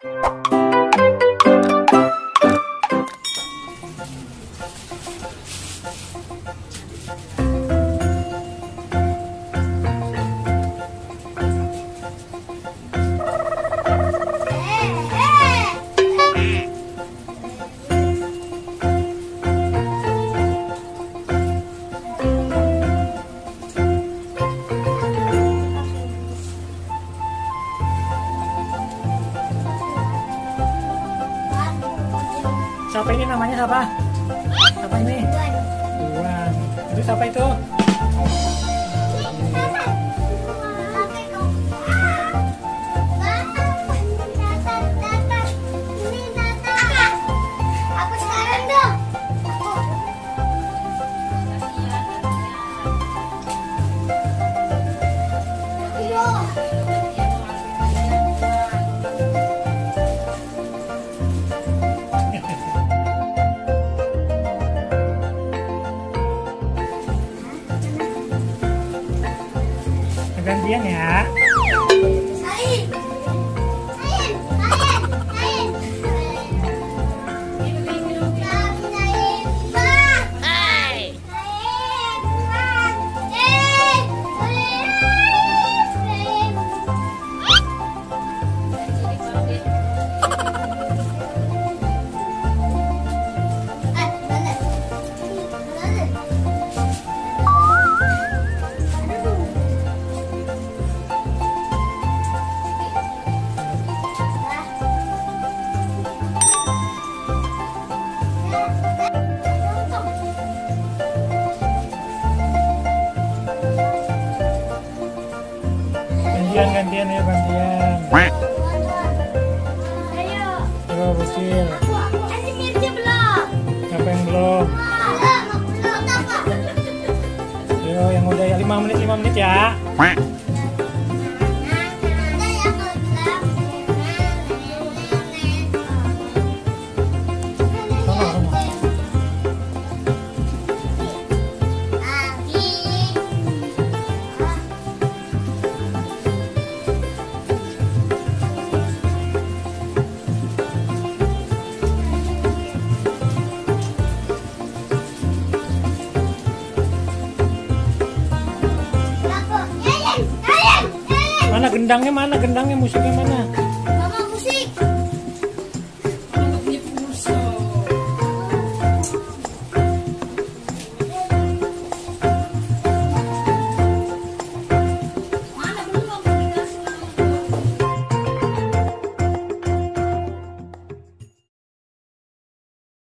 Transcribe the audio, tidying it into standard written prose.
Siapa ini namanya siapa? Siapa ini? Tuan. Itu siapa itu? Gantian ya. Gantian ya, gantian. Ayo Bocil. Siapa yang belum? Ayo yang udah ya 5 menit ya. Mana gendangnya, musiknya mana?